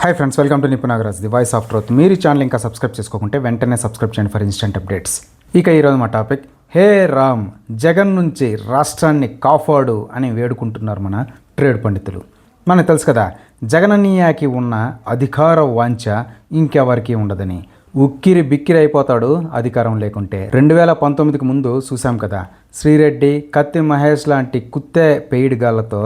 Hi friends, welcome to Nipun Nagaraj, the voice of truth. మీరు ఈ channel ఇంకా సబ్స్క్రైబ్ చేసుకోకుంటే వెంటనే సబ్స్క్రైబ్ చేయండి ఫర్ ఇన్స్టెంట్ అప్డేట్స్. ఇక ఈరోజు మా టాపిక్, హే రామ్, జగన్ నుంచి రాష్ట్రాన్ని కాపాడు అని వేడుకుంటున్నారు మన ట్రేడ్ పండితులు. మనకు తెలుసు కదా, జగనన్నయ్యకి ఉన్న అధికార వాంఛ ఇంకెవరికి ఉండదని. ఉక్కిరి బిక్కిరి అయిపోతాడు అధికారం లేకుంటే. 2019కి ముందు చూసాం కదా, శ్రీరెడ్డి, కత్తి మహేష్ లాంటి కుత్తే పెయిడ్గాళ్లతో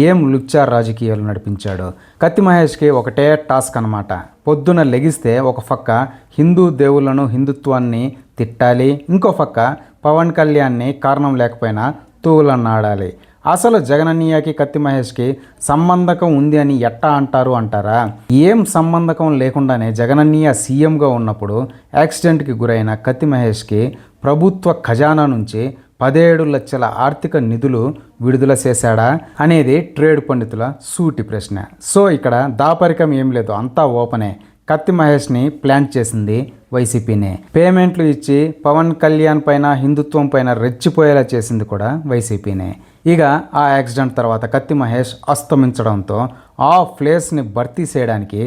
ఏం లుచ్చా రాజకీయాలు నడిపించాడు. కత్తి మహేష్కి ఒకటే టాస్క్ అనమాట. పొద్దున లెగిస్తే ఒక పక్క హిందూ దేవుళ్లను, హిందుత్వాన్ని తిట్టాలి, ఇంకో పక్క పవన్ కళ్యాణ్ని కారణం లేకపోయినా తూలన్నాడాలి. అసలు జగనన్నయ్యకి కత్తి మహేష్కి సంబంధకం ఉంది అని ఎట్టా అంటారా? ఏం సంబంధకం లేకుండానే జగనన్నయ్య సీఎంగా ఉన్నప్పుడు యాక్సిడెంట్కి గురైన కత్తి మహేష్కి ప్రభుత్వ ఖజానా నుంచి 17 లక్షల ఆర్థిక నిధులు విడుదల చేశాడా అనేది ట్రేడ్ పండితుల సూటి ప్రశ్న. సో ఇక్కడ దాపరికం ఏం లేదు, అంతా ఓపెనే. కత్తి మహేష్ని ప్లాన్ చేసింది వైసీపీనే. పేమెంట్లు ఇచ్చి పవన్ కళ్యాణ్ పైన, హిందుత్వం పైన రెచ్చిపోయేలా చేసింది కూడా వైసీపీనే. ఇక ఆ యాక్సిడెంట్ తర్వాత కత్తి మహేష్ అస్తమించడంతో ఆ ప్లేస్ని భర్తీ చేయడానికి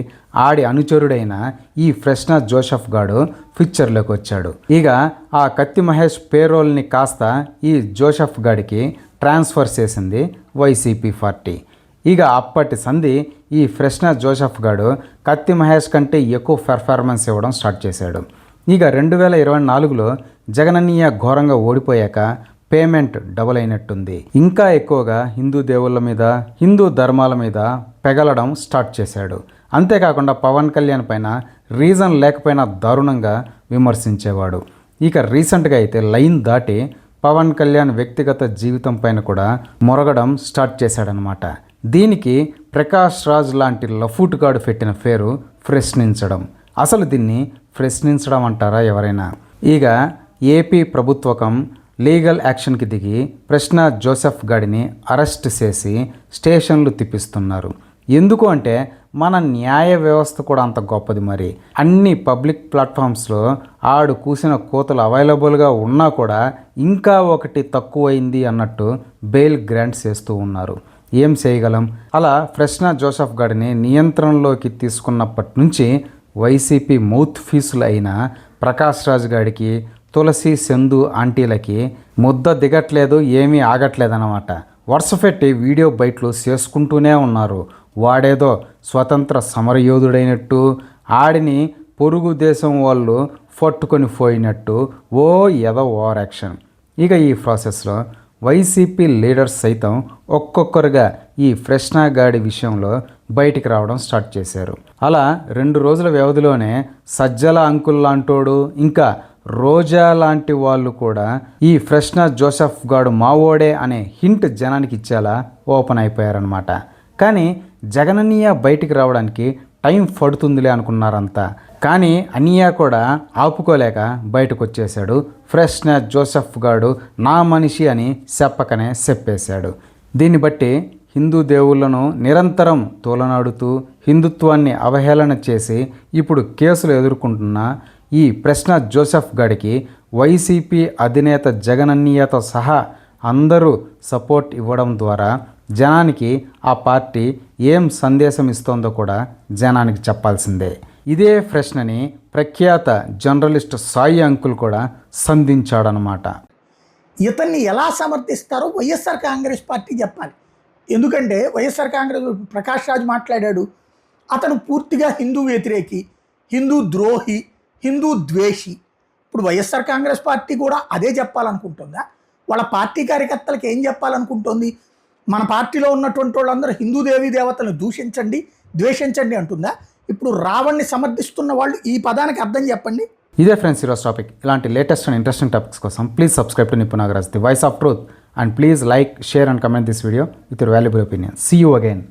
ఆడి అనుచరుడైన ఈ ఫ్రెష్నా జోసెఫ్ గాడు పిక్చర్లోకి వచ్చాడు. ఇక ఆ కత్తి మహేష్ పేరోల్ని కాస్త ఈ జోసెఫ్ గాడికి ట్రాన్స్ఫర్ చేసింది వైసీపీ పార్టీ. ఇక అప్పటి సంధి ఈ ఫ్రెష్నా జోసెఫ్ గాడు కత్తి మహేష్ కంటే ఎక్కువ పెర్ఫార్మెన్స్ ఇవ్వడం స్టార్ట్ చేశాడు. ఇక 2024లో జగనన్నయ్య ఘోరంగా ఓడిపోయాక పేమెంట్ డబుల్ అయినట్టుంది. ఇంకా ఎక్కువగా హిందూ దేవుళ్ళ మీద, హిందూ ధర్మాల మీద పెగలడం స్టార్ట్ చేశాడు. అంతేకాకుండా పవన్ కళ్యాణ్ పైన రీజన్ లేకపోయినా దారుణంగా విమర్శించేవాడు. ఇక రీసెంట్గా అయితే లైన్ దాటి పవన్ కళ్యాణ్ వ్యక్తిగత జీవితం పైన కూడా మొరగడం స్టార్ట్ చేశాడనమాట. దీనికి ప్రకాష్ రాజ్ లాంటి లఫూటుగాడు పెట్టిన పేరు ప్రశ్నించడం. అసలు దీన్ని ప్రశ్నించడం అంటారా ఎవరైనా? ఇక ఏపీ ప్రభుత్వకం లీగల్ యాక్షన్కి దిగి ఫ్రెష్నా జోసెఫ్ గాడిని అరెస్ట్ చేసి స్టేషన్లు తిప్పిస్తున్నారు. ఎందుకు అంటే మన న్యాయ వ్యవస్థ కూడా అంత గొప్పది. మరి అన్ని పబ్లిక్ ప్లాట్ఫామ్స్లో ఆడు కూసిన కోతలు అవైలబుల్గా ఉన్నా కూడా ఇంకా ఒకటి తక్కువైంది అన్నట్టు బెయిల్ గ్రాంట్ చేస్తూ ఉన్నారు. ఏం చేయగలం? అలా ఫ్రెష్నా జోసెఫ్ గాడిని నియంత్రణలోకి తీసుకున్నప్పటి నుంచి వైసీపీ మౌత్ ఫీసులు అయిన ప్రకాష్ రాజ్ గాడికి, తులసి, చందు ఆంటీలకి ముద్ద దిగట్లేదు, ఏమీ ఆగట్లేదన్నమాట. వరుస పెట్టి వీడియో బయటలు చేసుకుంటూనే ఉన్నారు. వాడేదో స్వతంత్ర సమరయోధుడైనట్టు, ఆడిని పొరుగు దేశం వాళ్ళు పట్టుకొని పోయినట్టు ఏదో ఓవర్ యాక్షన్. ఇక ఈ ప్రాసెస్లో వైసీపీ లీడర్స్ సైతం ఒక్కొక్కరుగా ఈ ఫ్రెష్నా గాడి విషయంలో బయటికి రావడం స్టార్ట్ చేశారు. అలా 2 రోజుల వ్యవధిలోనే సజ్జల అంకుల్ లాంటోడు, ఇంకా రోజా లాంటి వాళ్ళు కూడా ఈ ఫ్రెష్నా జోసెఫ్ గాడు మావోడే అనే హింట్ జనానికి ఇచ్చేలా ఓపెన్ అయిపోయారనమాట. కానీ జగనన్నయ్య బయటికి రావడానికి టైం పడుతుందిలే అనుకున్నారంతా. కానీ అన్నయ్య కూడా ఆపుకోలేక బయటకు వచ్చేసాడు. ఫ్రెష్నా జోసెఫ్ గాడు నా మనిషి అని చెప్పకనే చెప్పేశాడు. దీన్ని బట్టి హిందూ దేవుళ్లను నిరంతరం తోలనాడుతూ హిందుత్వాన్ని అవహేళన చేసి ఇప్పుడు కేసులు ఎదుర్కొంటున్న ఈ ఫ్రెష్నా జోసెఫ్ గాడికి వైసీపీ అధినేత జగనన్నయ్యతో సహా అందరూ సపోర్ట్ ఇవ్వడం ద్వారా జనానికి ఆ పార్టీ ఏం సందేశం ఇస్తోందో కూడా జనానికి చెప్పాల్సిందే. ఇదే ప్రశ్నని ప్రఖ్యాత జర్నలిస్ట్ సాయి అంకుల్ కూడా సంధించాడనమాట. ఇతన్ని ఎలా సమర్థిస్తారో వైఎస్ఆర్ కాంగ్రెస్ పార్టీ చెప్పాలి. ఎందుకంటే వైఎస్ఆర్ కాంగ్రెస్ ప్రకాష్ రాజ్ మాట్లాడాడు, అతను పూర్తిగా హిందూ వ్యతిరేకి, హిందూ ద్రోహి, హిందూ ద్వేషి. ఇప్పుడు వైఎస్ఆర్ కాంగ్రెస్ పార్టీ కూడా అదే చెప్పాలనుకుంటుందా? వాళ్ళ పార్టీ కార్యకర్తలకు ఏం చెప్పాలనుకుంటుంది? మన పార్టీలో ఉన్నటువంటి వాళ్ళందరూ హిందూ దేవీ దేవతలను దూషించండి, ద్వేషించండి అంటుందా? ఇప్పుడు రావణ్ణి సమర్థిస్తున్న వాళ్ళు ఈ పదానికి అర్థం చెప్పండి. ఇదే ఫ్రెండ్స్ ఈరోజు టాపిక్. ఇలాంటి లేటెస్ట్ అండ్ ఇంట్రెస్టింగ్ టాపిక్స్ కోసం please subscribe to Nipun Nagaraj, the voice of truth, and please like, share and comment this video with your valuable opinion. See you again.